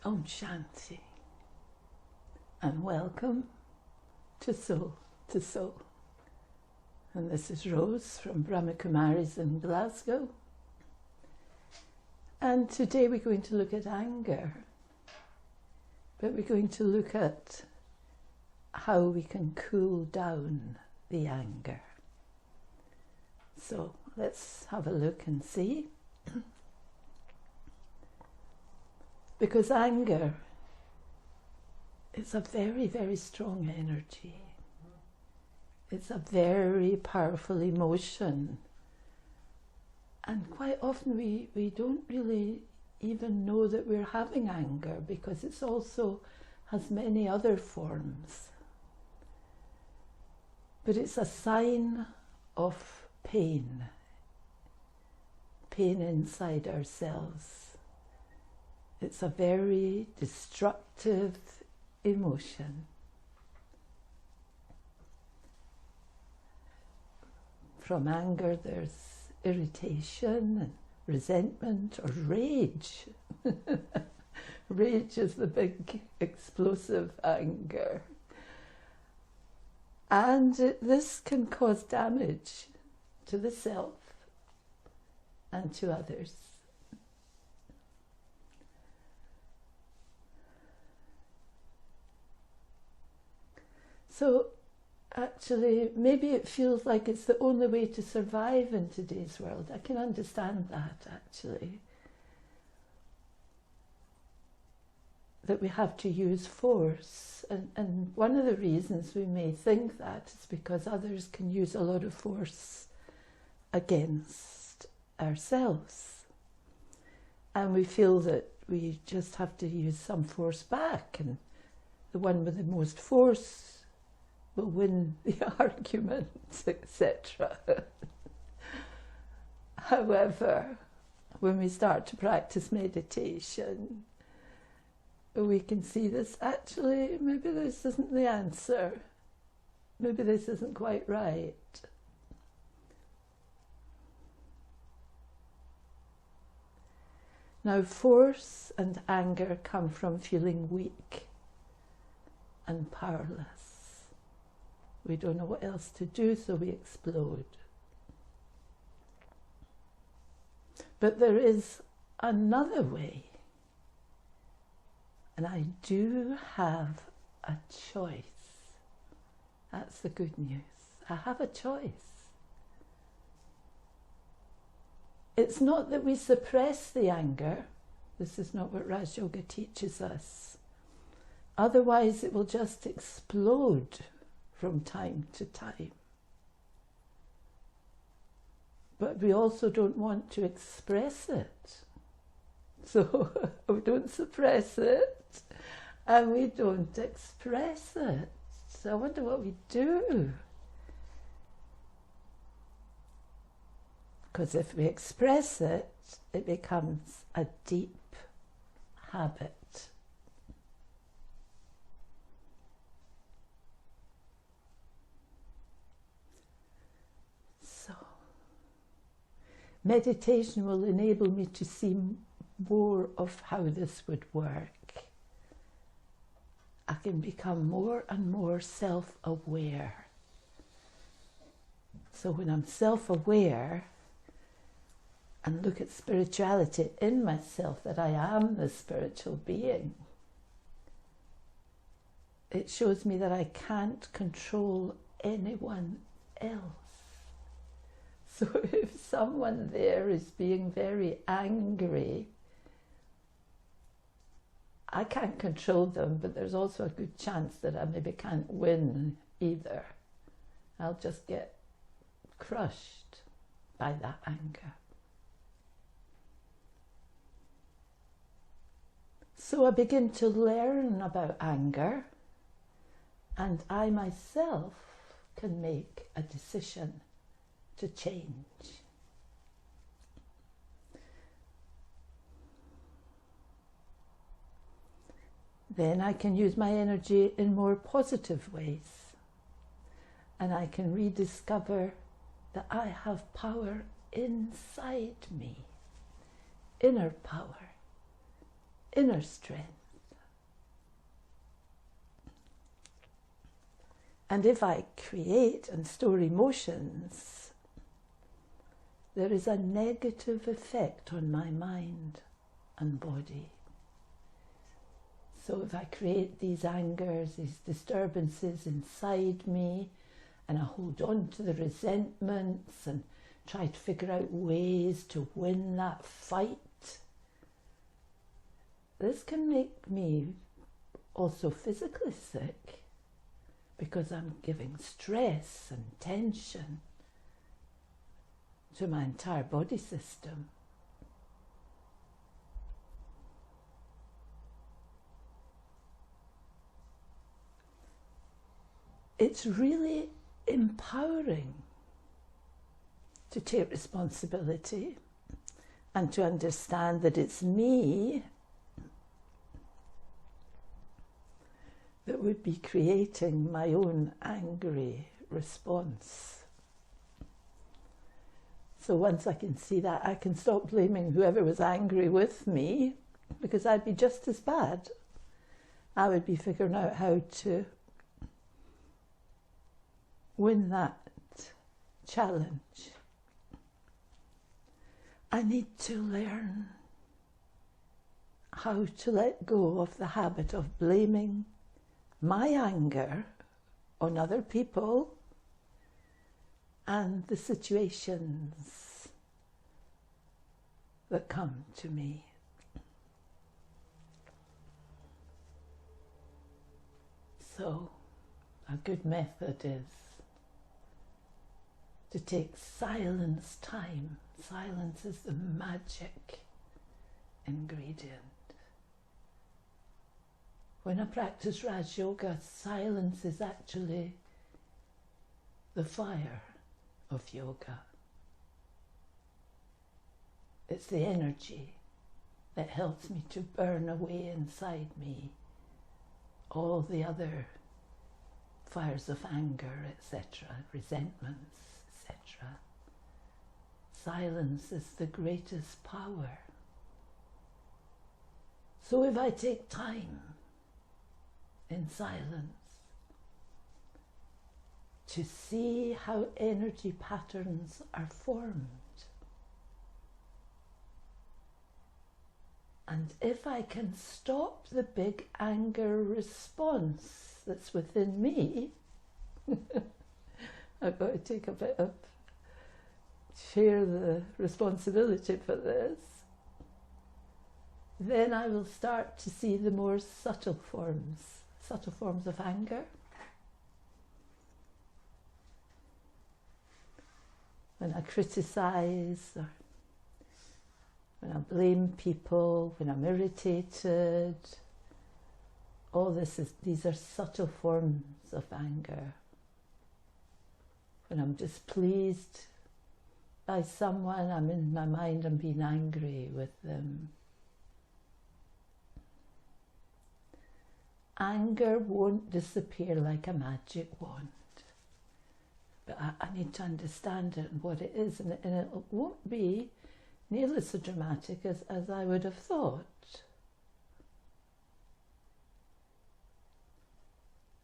Om Shanti, and welcome to Soul to Soul. And this is Rose from Brahma Kumaris in Glasgow. And today we're going to look at anger, but we're going to look at how we can cool down the anger. So let's have a look and see. Because anger is a very, very strong energy. It's a very powerful emotion. And quite often we don't really even know that we're having anger, because it also has many other forms. But it's a sign of pain inside ourselves. It's a very destructive emotion. From anger there's irritation and resentment or rage. Rage is the big explosive anger. And this can cause damage to the self and to others. So actually, maybe it feels like it's the only way to survive in today's world. I can understand that, actually. That we have to use force. And one of the reasons we may think that is because others can use a lot of force against ourselves. And we feel that we just have to use some force back, and the one with the most force will win the argument, etc. However, when we start to practice meditation, we can see this, actually, maybe this isn't the answer. Maybe this isn't quite right. Now, force and anger come from feeling weak and powerless. We don't know what else to do, so we explode. But there is another way. And I do have a choice. That's the good news. I have a choice. It's not that we suppress the anger. This is not what Raj Yoga teaches us. Otherwise, it will just explode from time to time. But we also don't want to express it. So we don't suppress it and we don't express it. So I wonder what we do. Because if we express it, it becomes a deep habit. Meditation will enable me to see more of how this would work. I can become more and more self-aware. So when I'm self-aware and look at spirituality in myself, that I am the spiritual being, it shows me that I can't control anyone else. So if someone there is being very angry, I can't control them, but there's also a good chance that I maybe can't win either. I'll just get crushed by that anger. So I begin to learn about anger, and I myself can make a decision to change. Then I can use my energy in more positive ways, and I can rediscover that I have power inside me, inner power, inner strength. And if I create and store emotions, there is a negative effect on my mind and body. So if I create these angers, these disturbances inside me, and I hold on to the resentments and try to figure out ways to win that fight, this can make me also physically sick, because I'm giving stress and tension to my entire body system. It's really empowering to take responsibility and to understand that it's me that would be creating my own angry response. So once I can see that, I can stop blaming whoever was angry with me, because I'd be just as bad. I would be figuring out how to win that challenge. I need to learn how to let go of the habit of blaming my anger on other people and the situations that come to me. So, a good method is to take silence time. Silence is the magic ingredient. When I practice Raj Yoga, silence is actually the fire of yoga. It's the energy that helps me to burn away inside me all the other fires of anger, etc., resentments, etc. Silence is the greatest power. So if I take time in silence to see how energy patterns are formed, and if I can stop the big anger response that's within me, I've got to take a bit of, share the responsibility for this, then I will start to see the more subtle forms of anger. When I criticize, or when I blame people, when I'm irritated, these are subtle forms of anger. When I'm displeased by someone, I'm in my mind, I'm being angry with them. Anger won't disappear like a magic wand. But I need to understand it and what it is, and it won't be nearly so dramatic as I would have thought.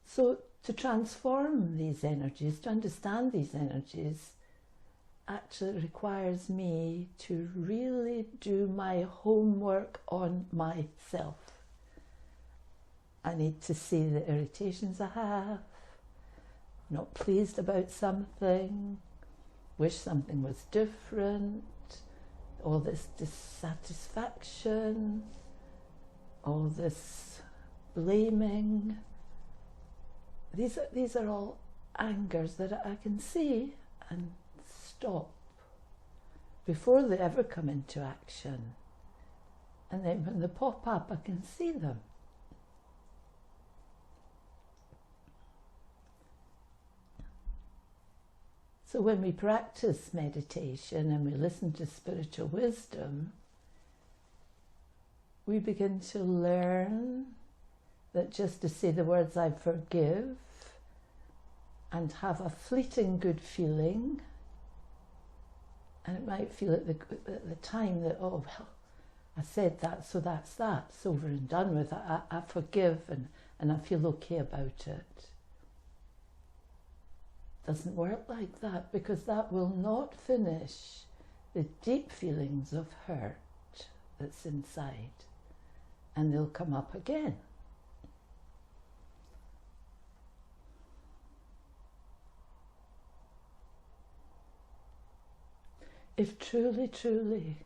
So to transform these energies, to understand these energies, actually requires me to really do my homework on myself. I need to see the irritations I have, not pleased about something, wish something was different, all this dissatisfaction, all this blaming. These are all angers that I can see and stop before they ever come into action. And then when they pop up, I can see them. So when we practice meditation and we listen to spiritual wisdom, we begin to learn that just to say the words "I forgive" and have a fleeting good feeling, and it might feel at the time that, oh well, I said that, so that's that, it's over and done with. I forgive and I feel okay about it. doesn't work like that, because that will not finish the deep feelings of hurt that's inside, and they'll come up again. If truly, truly,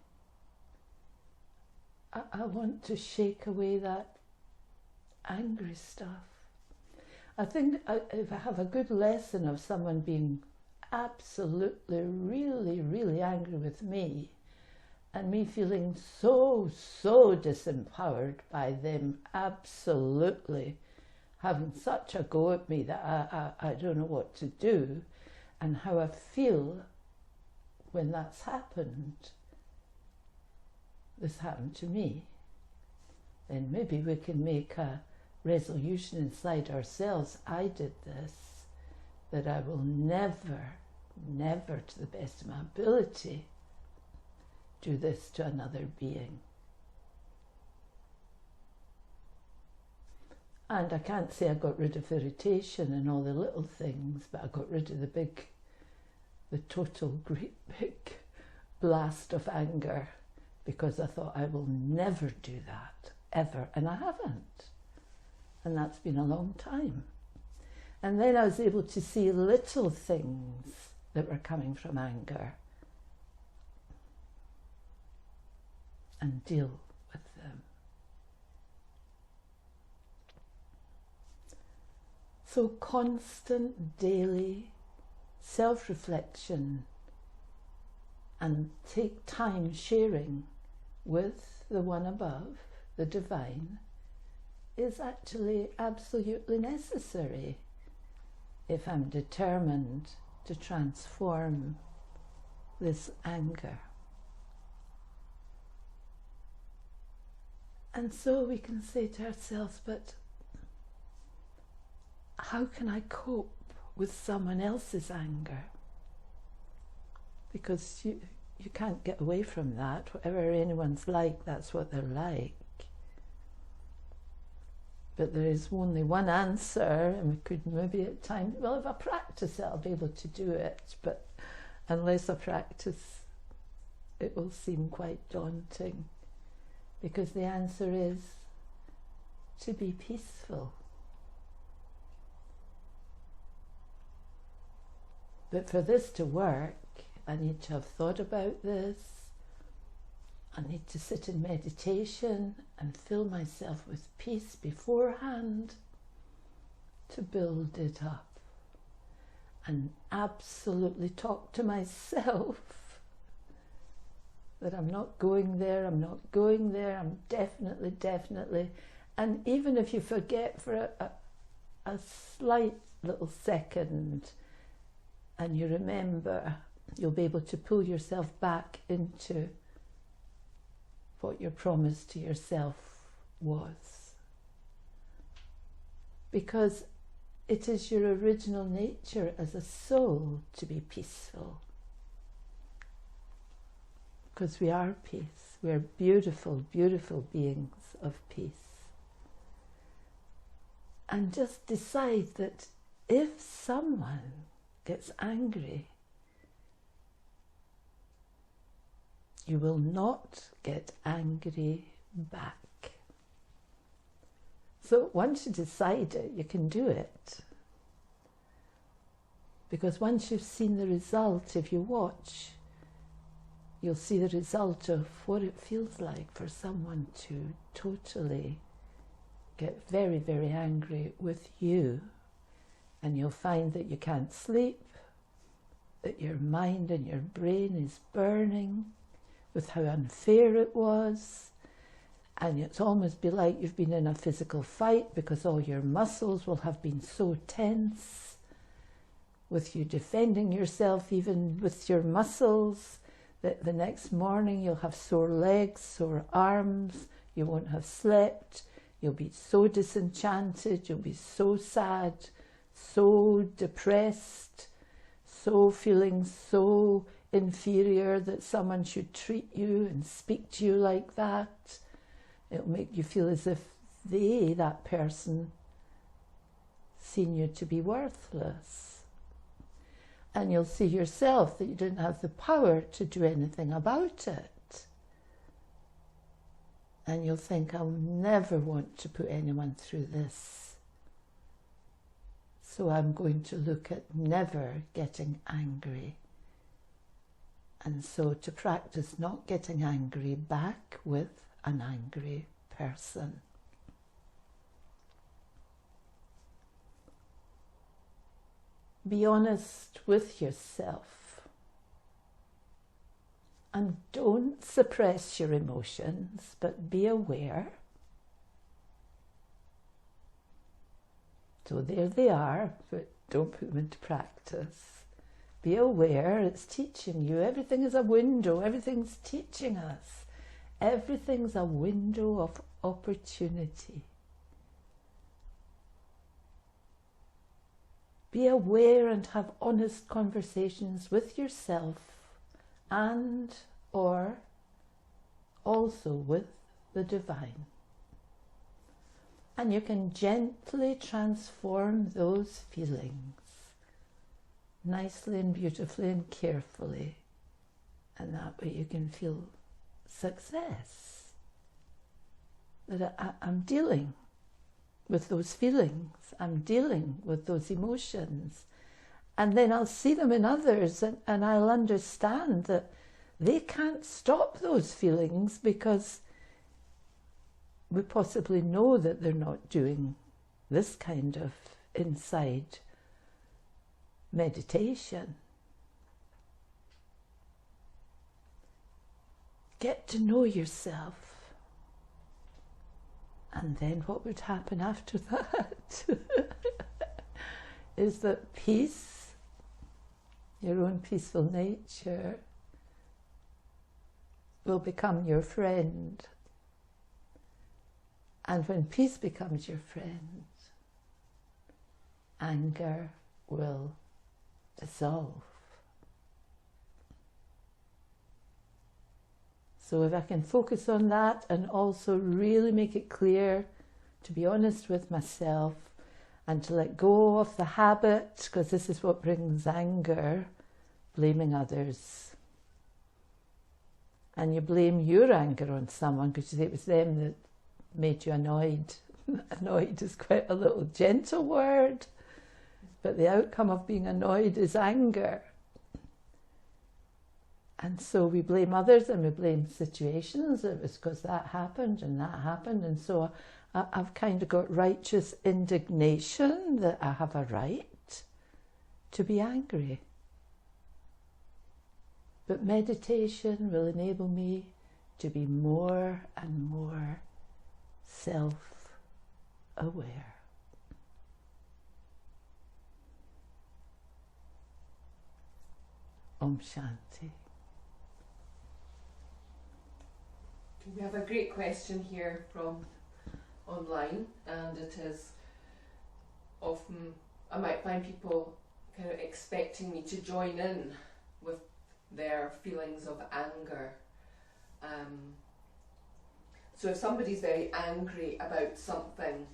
I want to shake away that angry stuff. I think if I have a good lesson of someone being absolutely, really, really angry with me, and me feeling so disempowered by them absolutely having such a go at me that I don't know what to do, and how I feel when that's happened, this happened to me, then maybe we can make a resolution inside ourselves. I did this, that I will never, never, to the best of my ability, do this to another being. And I can't say I got rid of irritation and all the little things, but I got rid of the total great big blast of anger, because I thought I will never do that, ever, and I haven't. And that's been a long time. And then I was able to see little things that were coming from anger and deal with them. So constant daily self-reflection and take time sharing with the one above, the divine, is actually absolutely necessary if I'm determined to transform this anger. And so we can say to ourselves, but how can I cope with someone else's anger? Because you can't get away from that. Whatever anyone's like, that's what they're like. But there is only one answer, and we could maybe at times, well, if I practice it, I'll be able to do it, but unless I practice, it will seem quite daunting, because the answer is to be peaceful. But for this to work, I need to have thought about this. I need to sit in meditation and fill myself with peace beforehand to build it up, and absolutely talk to myself that I'm not going there, I'm not going there, I'm definitely. And even if you forget for a slight little second and you remember, you'll be able to pull yourself back into what your promise to yourself was. Because it is your original nature as a soul to be peaceful. Because we are peace. We are beautiful, beautiful beings of peace. And just decide that if someone gets angry, you will not get angry back. So once you decide it, you can do it. Because once you've seen the result, if you watch, you'll see the result of what it feels like for someone to totally get very, very angry with you. And you'll find that you can't sleep, that your mind and your brain is burning with how unfair it was, and it's almost be like you've been in a physical fight, because all your muscles will have been so tense with you defending yourself, even with your muscles, that the next morning you'll have sore legs, sore arms, you won't have slept, you'll be so disenchanted, you'll be so sad, so depressed, so feeling so inferior that someone should treat you and speak to you like that. It'll make you feel as if that person, seen you to be worthless. And you'll see yourself that you didn't have the power to do anything about it. And you'll think, I'll never want to put anyone through this. So I'm going to look at never getting angry. And so to practice not getting angry back with an angry person. Be honest with yourself. And don't suppress your emotions, but be aware. So there they are, but don't put them into practice. Be aware, it's teaching you. Everything is a window, everything's teaching us. Everything's a window of opportunity. Be aware and have honest conversations with yourself and or also with the divine. And you can gently transform those feelings nicely and beautifully and carefully. And that way you can feel success. That I'm dealing with those feelings. I'm dealing with those emotions. And then I'll see them in others and I'll understand that they can't stop those feelings because we possibly know that they're not doing this kind of inside meditation. Get to know yourself. And then what would happen after that is that peace, your own peaceful nature, will become your friend. And when peace becomes your friend, anger will dissolve. So if I can focus on that and also really make it clear to be honest with myself and to let go of the habit, because this is what brings anger, blaming others. And you blame your anger on someone because you say it was them that made you annoyed. Annoyed is quite a little gentle word, but the outcome of being annoyed is anger. And so we blame others and we blame situations. It was because that happened and that happened. And so I've kind of got righteous indignation that I have a right to be angry. But meditation will enable me to be more and more self-aware. Om Shanti. We have a great question here from online, and it is often I might find people kind of expecting me to join in with their feelings of anger. So if somebody's very angry about something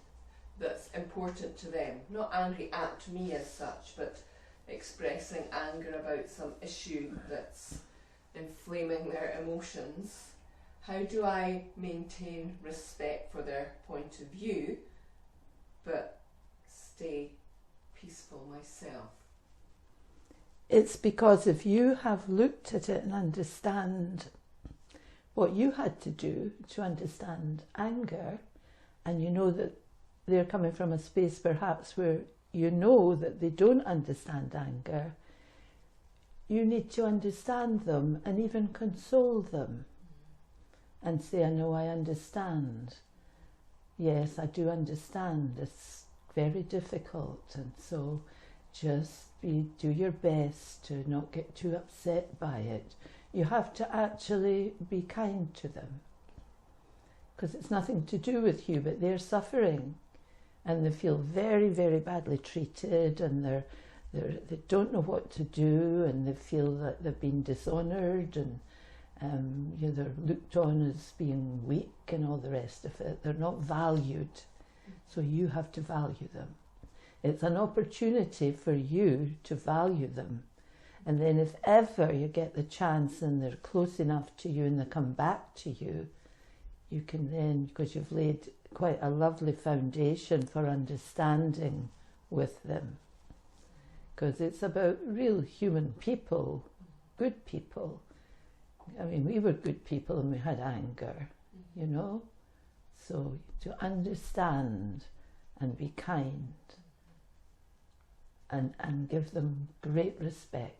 that's important to them, not angry at me as such, but expressing anger about some issue that's inflaming their emotions, how do I maintain respect for their point of view, but stay peaceful myself? It's because if you have looked at it and understand what you had to do to understand anger, and you know that they're coming from a space perhaps where you know that they don't understand anger, you need to understand them and even console them. And say, I know, I understand. Yes, I do understand. It's very difficult. And so just do your best to not get too upset by it. You have to actually be kind to them. Because it's nothing to do with you, but they're suffering. And they feel very, very badly treated, and they don't know what to do, and they feel that they've been dishonoured, and they're looked on as being weak and all the rest of it. They're not valued, so you have to value them. It's an opportunity for you to value them, And then if ever you get the chance and they're close enough to you and they come back to you, you can then, because you've laid quite a lovely foundation for understanding with them. Because it's about real human people, good people. I mean, we were good people and we had anger, you know? So to understand and be kind and give them great respect.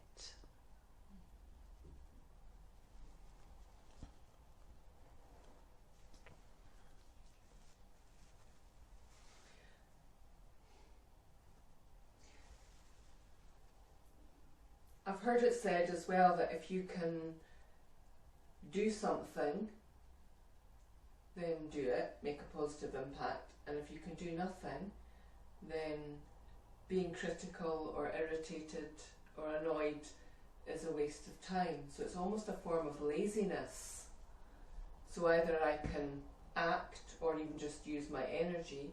I've heard it said as well that if you can do something, then do it, make a positive impact, and if you can do nothing, then being critical or irritated or annoyed is a waste of time. So it's almost a form of laziness. So either I can act or even just use my energy,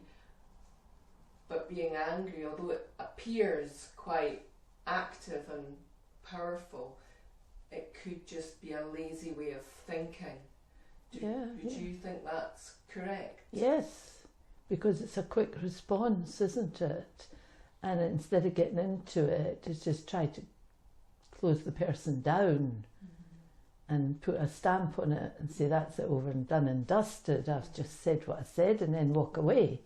but being angry, although it appears quite active and powerful, it could just be a lazy way of thinking. Would you think that's correct? Yes, because it's a quick response, isn't it? And instead of getting into it, it's just try to close the person down and put a stamp on it and say that's it, over and done and dusted. I've just said what I said, and then walk away.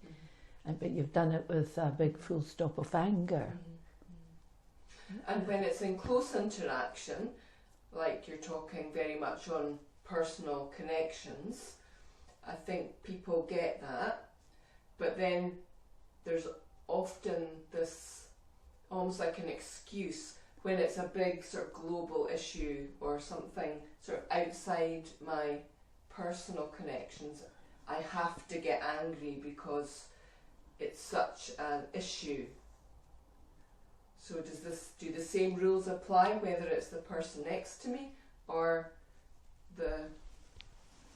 But you've done it with a big full stop of anger. And when it's in close interaction, like you're talking very much on personal connections, I think people get that, but then there's often this almost like an excuse when it's a big sort of global issue or something sort of outside my personal connections. I have to get angry because it's such an issue. So do the same rules apply whether it's the person next to me or the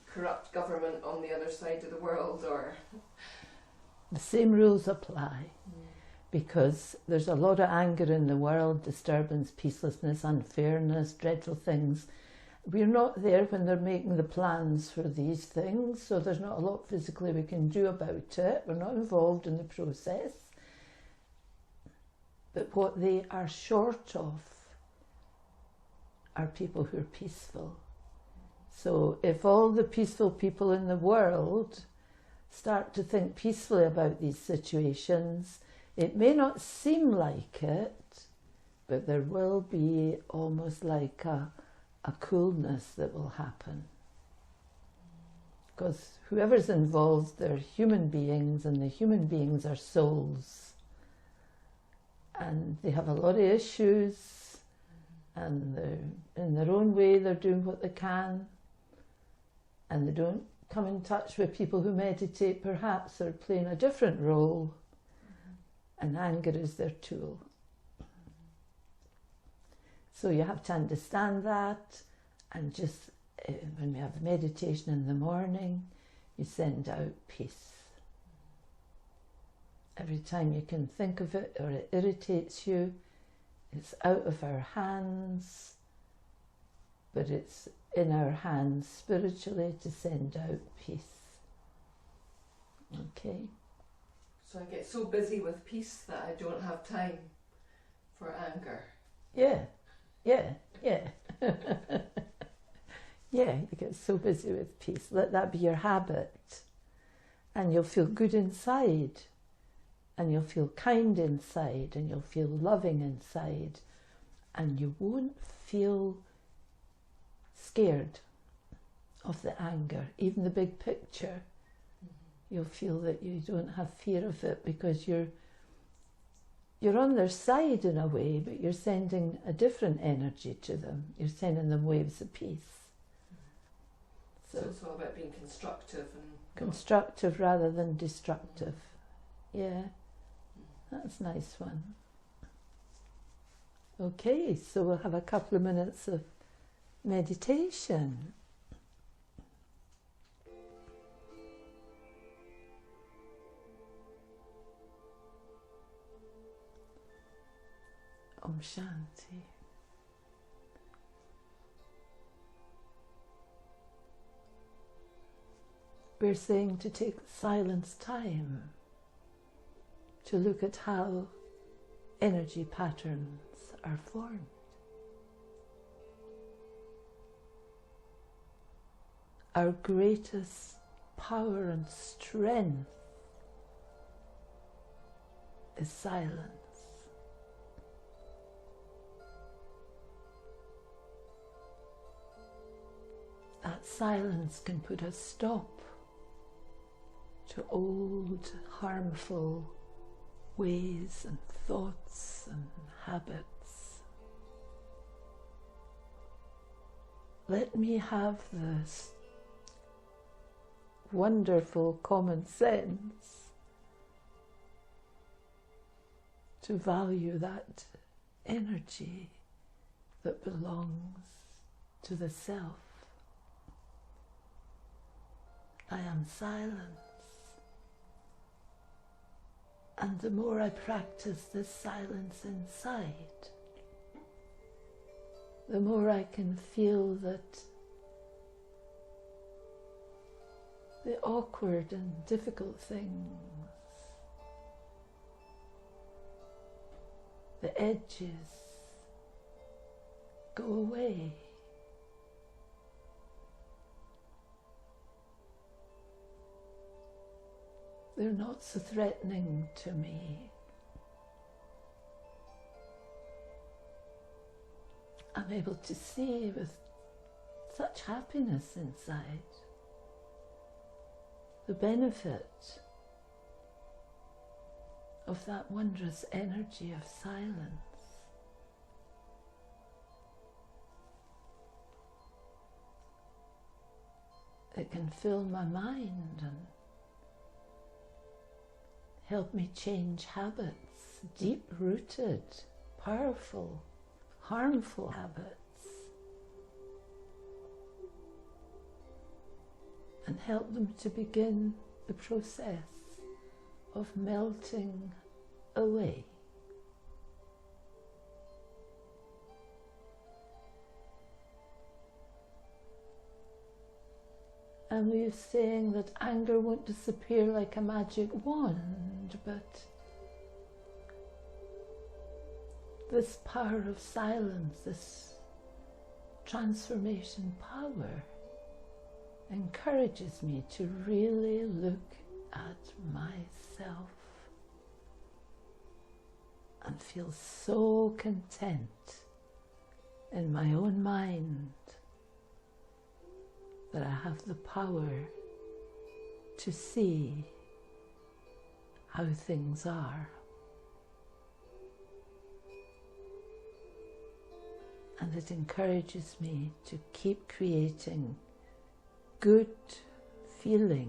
corrupt government on the other side of the world? Or the same rules apply, because there's a lot of anger in the world, disturbance, peacelessness, unfairness, dreadful things. We're not there when they're making the plans for these things, so there's not a lot physically we can do about it. We're not involved in the process. But what they are short of are people who are peaceful. So if all the peaceful people in the world start to think peacefully about these situations, it may not seem like it, but there will be almost like a coolness that will happen. Because whoever's involved, they're human beings, and the human beings are souls. And they have a lot of issues, and in their own way they're doing what they can, and they don't come in touch with people who meditate perhaps, or playing a different role, and anger is their tool. So you have to understand that, and just when we have meditation in the morning, you send out peace. Every time you can think of it or it irritates you, it's out of our hands, but it's in our hands spiritually to send out peace. Okay? So I get so busy with peace that I don't have time for anger. Yeah. Yeah, you get so busy with peace. Let that be your habit, and you'll feel good inside. And you'll feel kind inside, and you'll feel loving inside, and you won't feel scared of the anger, even the big picture. You'll feel that you don't have fear of it, because you're on their side in a way, but you're sending a different energy to them. You're sending them waves of peace. So it's all about being constructive and constructive rather than destructive. Yeah. That's a nice one. Okay, so we'll have a couple of minutes of meditation. Om Shanti. we're saying to take silence time to look at how energy patterns are formed. Our greatest power and strength is silence. That silence can put a stop to old, harmful ways and thoughts and habits. Let me have this wonderful common sense to value that energy that belongs to the self. I am silence. And the more I practice this silence inside, the more I can feel that the awkward and difficult things, the edges, go away. They're not so threatening to me. I'm able to see with such happiness inside the benefit of that wondrous energy of silence. It can fill my mind and help me change habits, deep-rooted, powerful, harmful habits, and help them to begin the process of melting away. And we're saying that anger won't disappear like a magic wand, but this power of silence, this transformation power, encourages me to really look at myself and feel so content in my own mind that I have the power to see how things are. And it encourages me to keep creating good feelings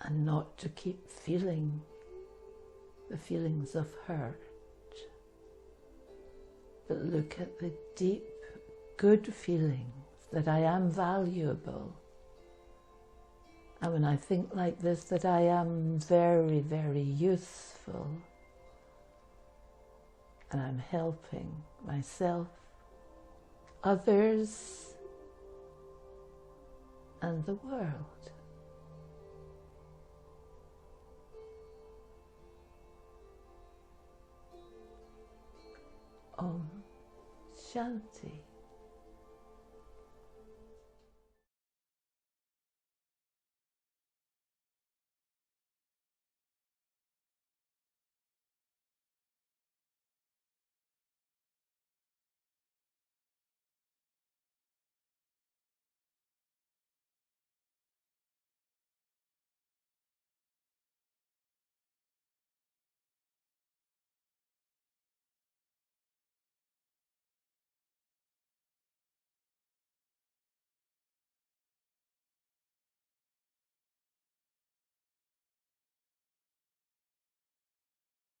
and not to keep feeling the feelings of hurt, but look at the deep, good feelings that I am valuable. And when I think like this, that I am very, very useful, and I'm helping myself, others, and the world. Om Shanti.